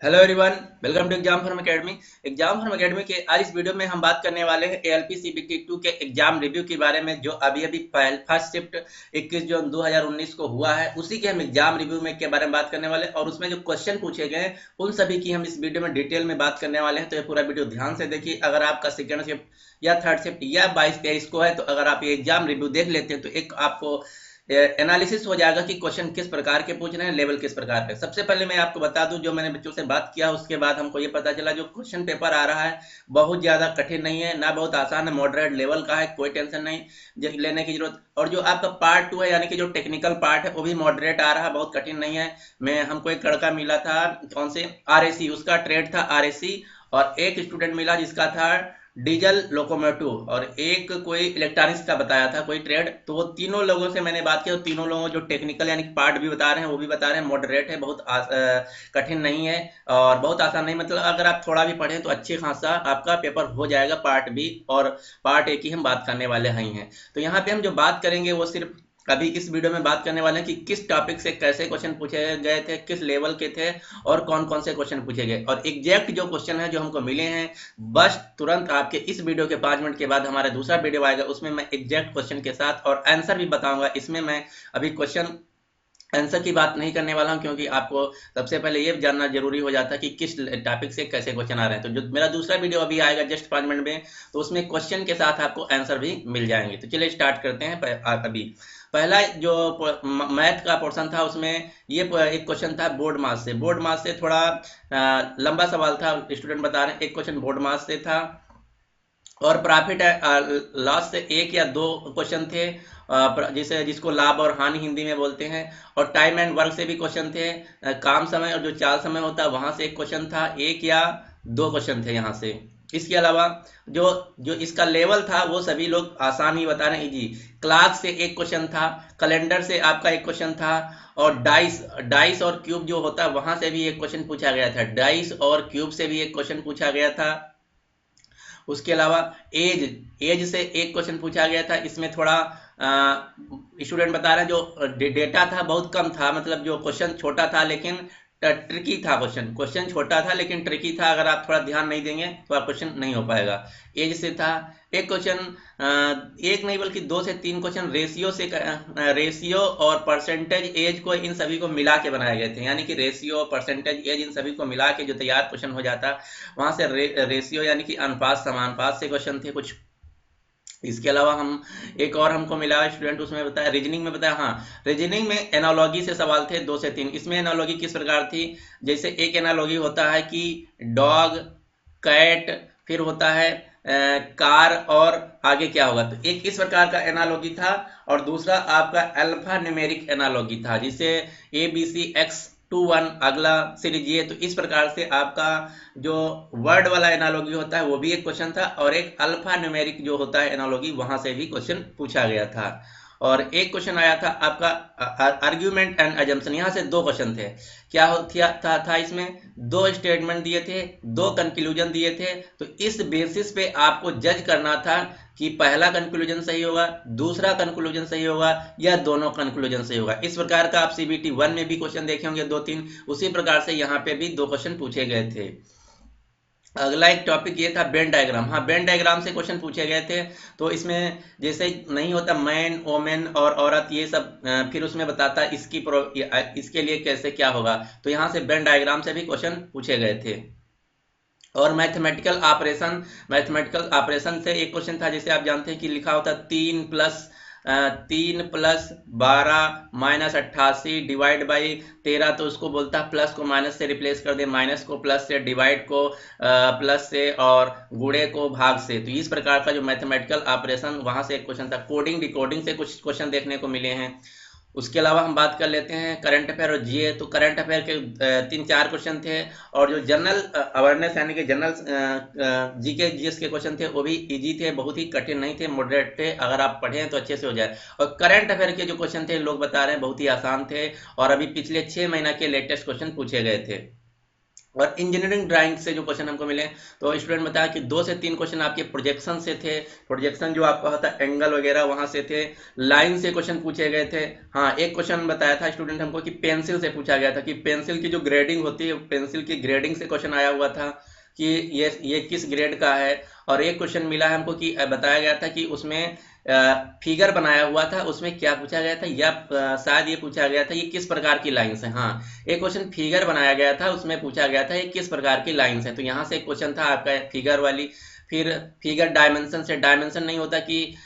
Hello everyone, welcome to exam form academy. Exam form academy के आज इस video में हम बात करने वाले हैं एएलपी सीबीटी 2 के एग्जाम रिव्यू के बारे में, जो अभी अभी फर्स्ट शिफ्ट 21 जून 2019 को हुआ है। उसी के हम एग्जाम रिव्यू में के बारे में बात करने वाले हैं और उसमें जो क्वेश्चन पूछे गए हैं उन सभी की हम इस वीडियो में डिटेल में बात करने वाले हैं। तो ये पूरा वीडियो ध्यान से देखिए। अगर आपका सेकेंड शिफ्ट या थर्ड शिफ्ट या 22-23 को है, तो अगर आप ये एग्जाम रिव्यू देख लेते हैं तो एक आपको एनालिसिस हो जाएगा कि क्वेश्चन किस प्रकार के पूछ रहे हैं, लेवल किस प्रकार के। सबसे पहले मैं आपको बता दूं, जो मैंने बच्चों से बात किया उसके बाद हमको ये पता चला जो क्वेश्चन पेपर आ रहा है बहुत ज्यादा कठिन नहीं है, ना बहुत आसान है, मॉडरेट लेवल का है, कोई टेंशन नहीं लेने की जरूरत। और जो आपका पार्ट 2 है यानी कि जो टेक्निकल पार्ट है वो भी मॉडरेट आ रहा है, बहुत कठिन नहीं है। मैं हमको एक लड़का मिला था, कौन से आरएसी, उसका ट्रेड था आरएसी, और एक स्टूडेंट मिला जिसका था डीजल लोकोमोटिव, और एक कोई इलेक्ट्रॉनिक्स का बताया था कोई ट्रेड। तो वो तीनों लोगों से मैंने बात की, तो तीनों लोगों जो टेक्निकल यानी पार्ट भी बता रहे हैं वो भी बता रहे हैं मॉडरेट है, बहुत कठिन नहीं है और बहुत आसान नहीं। मतलब अगर आप थोड़ा भी पढ़ें तो अच्छे खासा आपका पेपर हो जाएगा पार्ट बी, और पार्ट ए की हम बात करने वाले हैं। तो यहाँ पे हम जो बात करेंगे वो सिर्फ अभी इस वीडियो में बात करने वाले हैं कि किस टॉपिक से कैसे क्वेश्चन पूछे गए थे, किस लेवल के थे और कौन कौन से क्वेश्चन पूछे गए, और एग्जैक्ट जो क्वेश्चन है जो हमको मिले हैं। बस तुरंत आपके इस वीडियो के 5 मिनट के बाद हमारा दूसरा वीडियो आएगा, उसमें मैं एग्जैक्ट क्वेश्चन के साथ और आंसर भी बताऊंगा। इसमें मैं अभी क्वेश्चन आंसर की बात नहीं करने वाला हूं, क्योंकि आपको सबसे पहले ये जानना जरूरी हो जाता है कि किस टॉपिक से कैसे क्वेश्चन आ रहे हैं। तो जो मेरा दूसरा वीडियो अभी आएगा जस्ट 5 मिनट में, तो उसमें क्वेश्चन के साथ आपको आंसर भी मिल जाएंगे। तो चलिए स्टार्ट करते हैं। अभी पहला जो मैथ का पोर्शन था उसमें ये एक क्वेश्चन था बोर्ड मास से। बोर्ड मास से थोड़ा लंबा सवाल था, स्टूडेंट बता रहे हैं। एक क्वेश्चन बोर्ड मास से था और प्रॉफिट लॉस से एक या दो क्वेश्चन थे, जिसे जिसको लाभ और हानि हिंदी में बोलते हैं। और टाइम एंड वर्क से भी क्वेश्चन थे, काम समय और जो चाल समय होता है वहां से एक क्वेश्चन था, एक या दो क्वेश्चन थे यहाँ से। इसके अलावा जो जो इसका लेवल था वो सभी लोग आसान ही बता रहे हैं, इजी। क्लास से एक क्वेश्चन था, कैलेंडर से आपका एक क्वेश्चन था, और डाइस डाइस और क्यूब जो होता है वहां से भी एक क्वेश्चन पूछा गया था। डाइस और क्यूब से भी एक क्वेश्चन पूछा गया था। उसके अलावा एज एज से एक क्वेश्चन पूछा गया था। इसमें थोड़ा स्टूडेंट बता रहे हैं जो डेटा था बहुत कम था, मतलब जो क्वेश्चन छोटा था लेकिन ट्रिकी था। क्वेश्चन क्वेश्चन छोटा था लेकिन ट्रिकी था, अगर आप थोड़ा ध्यान नहीं देंगे तो आप क्वेश्चन नहीं हो पाएगा। एज से था एक क्वेश्चन, एक नहीं बल्कि 2 से 3 क्वेश्चन रेशियो से, रेशियो और परसेंटेज एज को, इन सभी को मिला के बनाए गए थे। यानी कि रेशियो परसेंटेज एज इन सभी को मिला के जो तैयार क्वेश्चन हो जाता, वहां से रेशियो यानी कि अनुपात समानुपात से क्वेश्चन थे कुछ। इसके अलावा हम एक और हमको मिला स्टूडेंट, उसमें बताया रीजनिंग में बताया, हाँ रीजनिंग में एनालॉजी से सवाल थे 2 से 3। इसमें एनालॉजी किस प्रकार थी, जैसे एक एनालॉजी होता है कि डॉग, कैट, फिर होता है कार, और आगे क्या होगा, तो एक इस प्रकार का एनालॉजी था। और दूसरा आपका अल्फा न्यूमेरिक एनालॉजी था, जिसे ABCX21 अगला सीरीज ये। तो इस प्रकार से आपका जो वर्ड वाला एनालॉजी होता है वो भी एक क्वेश्चन था, और एक अल्फा न्यूमेरिक जो होता है एनालॉजी वहां से भी क्वेश्चन पूछा गया था। और एक क्वेश्चन आया था आपका आर्ग्यूमेंट एंड अजम्पशन, यहाँ से 2 क्वेश्चन थे। क्या था इसमें 2 स्टेटमेंट दिए थे, 2 कंक्लूजन दिए थे। तो इस बेसिस पे आपको जज करना था कि पहला कंक्लूजन सही होगा, दूसरा कंक्लूजन सही होगा, या दोनों कंक्लूजन सही होगा। इस प्रकार का आप CBT 1 में भी क्वेश्चन देखे होंगे 2-3, उसी प्रकार से यहाँ पे भी 2 क्वेश्चन पूछे गए थे। अगला एक टॉपिक ये था बेन डायग्राम। हाँ, बेन डायग्राम से क्वेश्चन पूछे गए थे। तो इसमें जैसे नहीं होता मैन, ओमेन और औरत, ये सब फिर उसमें बताता इसके लिए कैसे क्या होगा। तो यहाँ से बेन डायग्राम से भी क्वेश्चन पूछे गए थे। और मैथमेटिकल ऑपरेशन से एक क्वेश्चन था, जैसे आप जानते हैं कि लिखा होता 3+12 -88 डिवाइड बाई 13। तो उसको बोलता है प्लस को माइनस से रिप्लेस कर दे, माइनस को प्लस से, डिवाइड को प्लस से, और गुणे को भाग से। तो इस प्रकार का जो मैथमेटिकल ऑपरेशन, वहां से एक क्वेश्चन था। कोडिंग डिकोडिंग से कुछ क्वेश्चन देखने को मिले हैं। उसके अलावा हम बात कर लेते हैं करंट अफेयर और जीए। तो करंट अफेयर के 3-4 क्वेश्चन थे, और जो जनरल अवेयरनेस यानी कि जनरल जीके जीएस के क्वेश्चन थे वो भी इजी थे, बहुत ही कठिन नहीं थे, मॉडरेट थे। अगर आप पढ़ें तो अच्छे से हो जाए। और करंट अफेयर के जो क्वेश्चन थे लोग बता रहे हैं बहुत ही आसान थे, और अभी पिछले 6 महीना के लेटेस्ट क्वेश्चन पूछे गए थे। और इंजीनियरिंग ड्राइंग से जो क्वेश्चन हमको मिले, तो स्टूडेंट बताया कि 2 से 3 क्वेश्चन आपके प्रोजेक्शन से थे। प्रोजेक्शन जो आपका होता है एंगल वगैरह वहां से थे। लाइन से क्वेश्चन पूछे गए थे। हाँ, एक क्वेश्चन बताया था स्टूडेंट हमको कि पेंसिल से पूछा गया था कि पेंसिल की जो ग्रेडिंग होती है, पेंसिल की ग्रेडिंग से क्वेश्चन आया हुआ था कि ये किस ग्रेड का है। और एक क्वेश्चन मिला है हमको कि बताया गया था कि उसमें फिगर बनाया हुआ था, उसमें क्या पूछा गया था, या शायद ये पूछा गया था ये किस प्रकार की लाइंस है। हाँ, एक क्वेश्चन फिगर बनाया गया था, उसमें पूछा गया था ये किस प्रकार की लाइंस है। तो यहाँ से एक क्वेश्चन था आपका फिगर वाली। फिर फिगर डायमेंशन से, डायमेंशन नहीं होता कि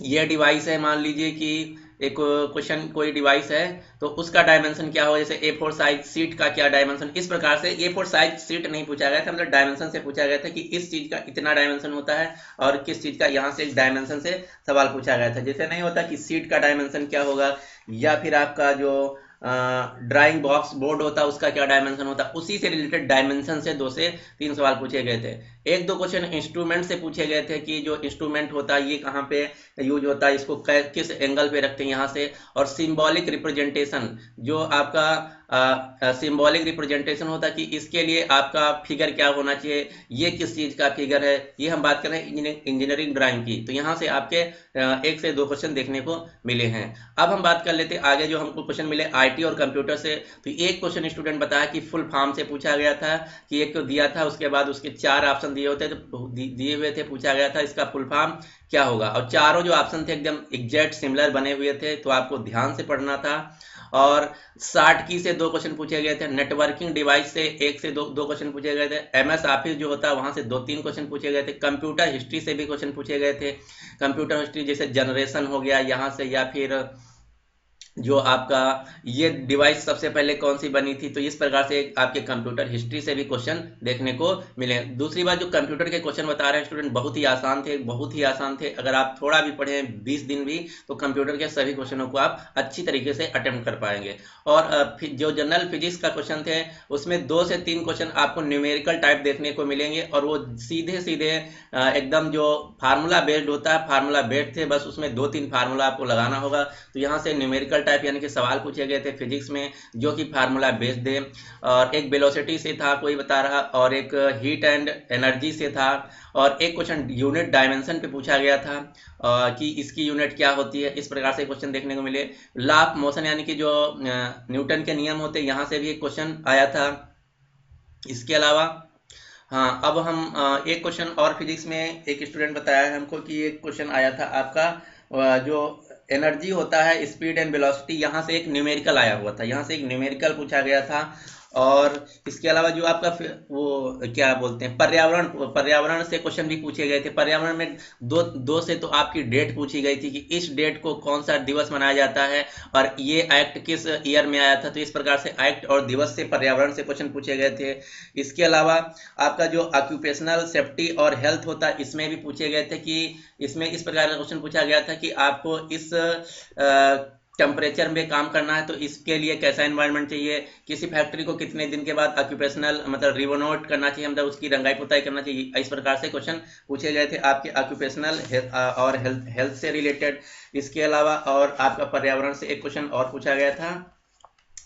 ये डिवाइस है, मान लीजिए कि एक क्वेश्चन कोई डिवाइस है तो उसका डायमेंशन क्या हो, जैसे A4 साइज सीट का क्या डायमेंशन, इस प्रकार से A4 साइज सीट नहीं पूछा गया था, मतलब डायमेंशन से पूछा गया था कि इस चीज का इतना डायमेंशन होता है और किस चीज का, यहाँ से डायमेंशन से सवाल पूछा गया था। जैसे नहीं होता कि सीट का डायमेंशन क्या होगा, या फिर आपका जो ड्राइंग बॉक्स बोर्ड होता है उसका क्या डायमेंशन होता है, उसी से रिलेटेड डायमेंशन से 2 से 3 सवाल पूछे गए थे। एक दो क्वेश्चन इंस्ट्रूमेंट से पूछे गए थे कि जो इंस्ट्रूमेंट होता है ये कहाँ पे यूज होता है, इसको किस एंगल पे रखते हैं यहाँ से। और सिंबॉलिक रिप्रेजेंटेशन, जो आपका सिंबॉलिक रिप्रेजेंटेशन होता है कि इसके लिए आपका फिगर क्या होना चाहिए, ये किस चीज का फिगर है, ये हम बात कर रहे हैं इंजीनियरिंग ड्राइंग की। तो यहाँ से आपके 1 से 2 क्वेश्चन देखने को मिले हैं। अब हम बात कर लेते आगे, जो हमको क्वेश्चन मिले आईटी और कंप्यूटर से। तो एक क्वेश्चन स्टूडेंट बताया कि फुल फॉर्म से पूछा गया था कि एक तो दिया था, उसके बाद उसके 4 ऑप्शन दिए होते तो दिए हुए थे, पूछा गया था इसका फुल फॉर्म क्या होगा। और चारों जो ऑप्शन थे एकदम एग्जैक्ट सिमिलर बने हुए थे, तो आपको ध्यान से पढ़ना था। और शार्ट की से 2 क्वेश्चन पूछे गए थे। नेटवर्किंग डिवाइस से 1 से 2 क्वेश्चन पूछे गए थे। MS ऑफिस जो होता है वहां से 2-3 क्वेश्चन पूछे गए थे। कंप्यूटर हिस्ट्री से भी क्वेश्चन पूछे गए थे। कंप्यूटर हिस्ट्री जैसे जनरेशन हो गया यहाँ से, या फिर जो आपका ये डिवाइस सबसे पहले कौन सी बनी थी, तो इस प्रकार से आपके कंप्यूटर हिस्ट्री से भी क्वेश्चन देखने को मिले। दूसरी बात, जो कंप्यूटर के क्वेश्चन बता रहे हैं स्टूडेंट, बहुत ही आसान थे, बहुत ही आसान थे। अगर आप थोड़ा भी पढ़े 20 दिन भी, तो कंप्यूटर के सभी क्वेश्चनों को आप अच्छी तरीके से अटेम्प्ट कर पाएंगे। और जो जनरल फिजिक्स का क्वेश्चन थे उसमें 2 से 3 क्वेश्चन आपको न्यूमेरिकल टाइप देखने को मिलेंगे, और वो सीधे सीधे एकदम जो फार्मूला बेस्ड होता है, फार्मूला बेस्ड थे, बस उसमें 2-3 फार्मूला आपको लगाना होगा। तो यहाँ से न्यूमेरिकल टाइप यानी कि सवाल पूछे गए थे फिजिक्स में जो कि फार्मूला बेस्ड थे। और एक वेलोसिटी से था कोई बता रहा, और एक हीट एंड एनर्जी से था, और एक क्वेश्चन यूनिट डायमेंशन पे पूछा गया था कि इसकी यूनिट क्या होती है। इस प्रकार से क्वेश्चन देखने को मिले। लॉ ऑफ मोशन यानी कि जो न्यूटन के नियम होते हैं, यहाँ से भी एक क्वेश्चन आया था। इसके अलावा हाँ, अब हम एक क्वेश्चन और फिजिक्स में एक स्टूडेंट बताया है हमको कि एक क्वेश्चन आया था आपका जो एनर्जी होता है, स्पीड एंड वेलोसिटी, यहाँ से एक न्यूमेरिकल आया हुआ था, यहाँ से एक न्यूमेरिकल पूछा गया था। और इसके अलावा जो आपका वो क्या बोलते हैं, पर्यावरण, पर्यावरण से क्वेश्चन भी पूछे गए थे। पर्यावरण में दो से तो आपकी डेट पूछी गई थी कि इस डेट को कौन सा दिवस मनाया जाता है और ये एक्ट किस ईयर में आया था। तो इस प्रकार से एक्ट और दिवस से, पर्यावरण से क्वेश्चन पूछे गए थे। इसके अलावा आपका जो ऑक्यूपेशनल सेफ्टी और हेल्थ होता है, इसमें भी पूछे गए थे कि इसमें इस प्रकार का क्वेश्चन पूछा गया था कि आपको इस टेम्परेचर में काम करना है तो इसके लिए कैसा एनवायरनमेंट चाहिए, किसी फैक्ट्री को कितने दिन के बाद ऑक्यूपेशनल मतलब रिनोवेट करना चाहिए, मतलब उसकी रंगाई पुताई करना चाहिए। इस प्रकार से क्वेश्चन पूछे गए थे आपके ऑक्यूपेशनल और हेल्थ से रिलेटेड। इसके अलावा और आपका पर्यावरण से एक क्वेश्चन और पूछा गया था।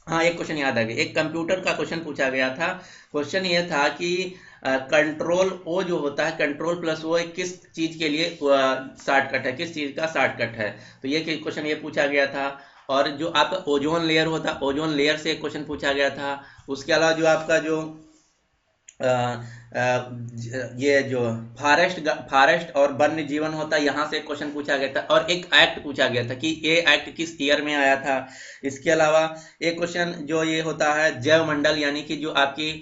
हाँ, एक क्वेश्चन याद आ गया, एक कंप्यूटर का क्वेश्चन पूछा गया था। क्वेश्चन ये था कि कंट्रोल ओ जो होता है, कंट्रोल प्लस ओ किस चीज के लिए शॉर्टकट है, किस चीज का शॉर्टकट है। तो ये क्वेश्चन ये पूछा गया था। और जो आपका ओजोन लेयर होता है, ओजोन लेयर से एक क्वेश्चन पूछा गया था। उसके अलावा जो आपका जो ये जो फॉरेस्ट और वन्य जीवन होता है, यहाँ से क्वेश्चन पूछा गया था। और एक एक्ट पूछा गया था कि ये एक्ट किस ईयर में आया था। इसके अलावा एक क्वेश्चन जो ये होता है जैव मंडल, यानी कि जो आपकी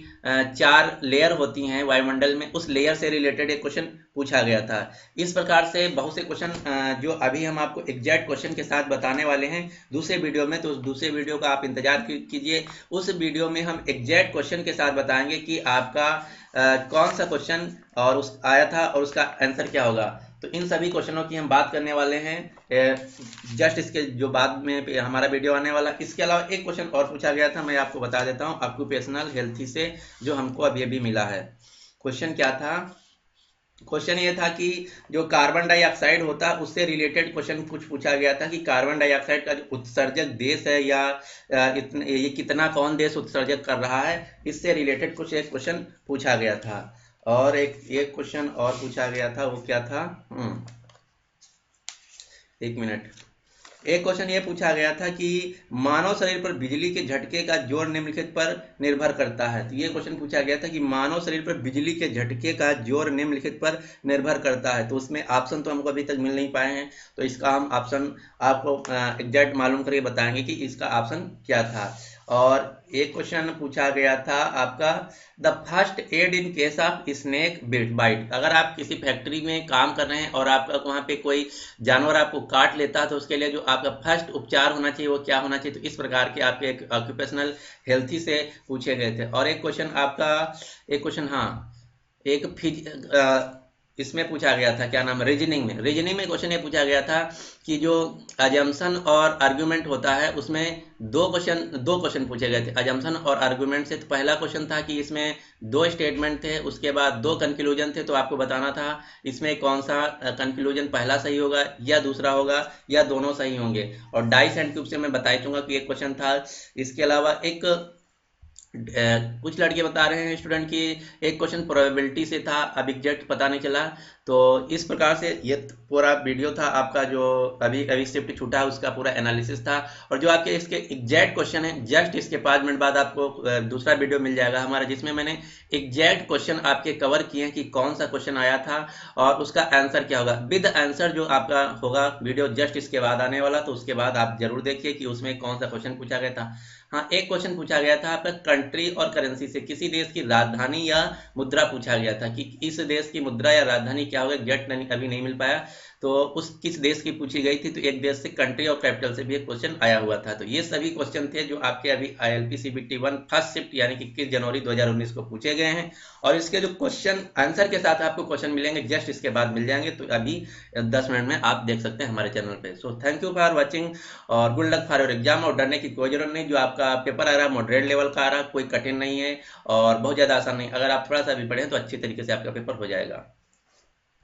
4 लेयर होती हैं वायुमंडल में, उस लेयर से रिलेटेड एक क्वेश्चन पूछा गया था। इस प्रकार से बहुत से क्वेश्चन जो अभी हम आपको एग्जैक्ट क्वेश्चन के साथ बताने वाले हैं दूसरे वीडियो में, तो उस दूसरे वीडियो का आप इंतजार कीजिए। उस वीडियो में हम एग्जैक्ट क्वेश्चन के साथ बताएंगे कि आपका कौन सा क्वेश्चन और उस आया था और उसका आंसर क्या होगा। तो इन सभी क्वेश्चनों की हम बात करने वाले हैं जस्ट इसके जो बाद में हमारा वीडियो आने वाला। इसके अलावा एक क्वेश्चन और पूछा गया था, मैं आपको बता देता हूं, ऑक्यूपेशनल हेल्थ से जो हमको अभी अभी मिला है। क्वेश्चन क्या था, क्वेश्चन ये था कि जो कार्बन डाइऑक्साइड होता है उससे रिलेटेड क्वेश्चन कुछ पूछा गया था कि कार्बन डाइऑक्साइड का जो उत्सर्जक देश है या ये कितना कौन देश उत्सर्जक कर रहा है, इससे रिलेटेड कुछ एक क्वेश्चन पूछा गया था। और एक क्वेश्चन और पूछा गया था, वो क्या था, एक मिनट। एक क्वेश्चन ये पूछा गया था कि मानव शरीर पर बिजली के झटके का जोर निम्नलिखित पर निर्भर करता है। तो ये क्वेश्चन पूछा गया था कि मानव शरीर पर बिजली के झटके का जोर निम्नलिखित पर निर्भर करता है। तो उसमें ऑप्शन तो हमको अभी तक मिल नहीं पाए हैं, तो इसका हम ऑप्शन आपको एग्जैक्ट मालूम करके बताएंगे कि इसका ऑप्शन क्या था। और एक क्वेश्चन पूछा गया था आपका, the first aid in case of snake bite. अगर आप किसी फैक्ट्री में काम कर रहे हैं और आपका वहाँ पे कोई जानवर आपको काट लेता है तो उसके लिए जो आपका फर्स्ट उपचार होना चाहिए वो क्या होना चाहिए। तो इस प्रकार के आपके एक ऑक्यूपेशनल हेल्थी से पूछे गए थे। और एक क्वेश्चन आपका, एक क्वेश्चन हाँ एक इसमें पूछा गया था, क्या नाम, रीजनिंग में क्वेश्चन ये पूछा गया था कि जो अजम्पशन और आर्गुमेंट होता है उसमें दो क्वेश्चन पूछे गए थे अजम्पशन और आर्गुमेंट से। तो पहला क्वेश्चन था कि इसमें दो स्टेटमेंट थे, उसके बाद दो कंक्लूजन थे, तो आपको बताना था इसमें कौन सा कंक्लूजन पहला सही होगा या दूसरा होगा या दोनों सही होंगे। और डाइस एंड क्यूब से मैं बता दूंगा कि एक क्वेश्चन था। इसके अलावा एक कुछ लड़के बता रहे हैं स्टूडेंट की एक क्वेश्चन प्रोबेबिलिटी से था, अब एग्जैक्ट पता नहीं चला। तो इस प्रकार से ये पूरा वीडियो था आपका, जो अभी अभी शिफ्ट छूटा है उसका पूरा एनालिसिस था। और जो आपके इसके एग्जैक्ट क्वेश्चन है, जस्ट इसके 5 मिनट बाद आपको दूसरा वीडियो मिल जाएगा हमारा, जिसमें मैंने एग्जैक्ट क्वेश्चन आपके कवर किए हैं कि कौन सा क्वेश्चन आया था और उसका आंसर क्या होगा विद आंसर, जो आपका होगा वीडियो जस्ट इसके बाद आने वाला। तो उसके बाद आप जरूर देखिए कि उसमें कौन सा क्वेश्चन पूछा गया था। हाँ, एक क्वेश्चन पूछा गया था आपका कंट्री और करेंसी से, किसी देश की राजधानी या मुद्रा पूछा गया था कि इस देश की मुद्रा या राजधानी क्या होगा, एग्जैक्ट अभी नहीं मिल पाया। तो उस किस देश की पूछी गई थी, तो एक देश से कंट्री और कैपिटल से भी एक क्वेश्चन आया हुआ था। तो ये सभी क्वेश्चन थे जो आपके अभी ILP CBT 1 फर्स्ट शिफ्ट यानी कि 21 जनवरी 2019 को पूछे गए हैं। और इसके जो क्वेश्चन आंसर के साथ आपको क्वेश्चन मिलेंगे जस्ट इसके बाद मिल जाएंगे, तो अभी 10 मिनट में आप देख सकते हैं हमारे चैनल पे। So thank you for watching और good luck for your exam. और डरने की कोई जरूरत नहीं, जो आपका पेपर आ रहा है मॉडरेट लेवल का आ रहा है, कोई कठिन नहीं है और बहुत ज़्यादा आसान नहीं। अगर आप थोड़ा सा भी पढ़ें तो अच्छी तरीके से आपका पेपर हो जाएगा।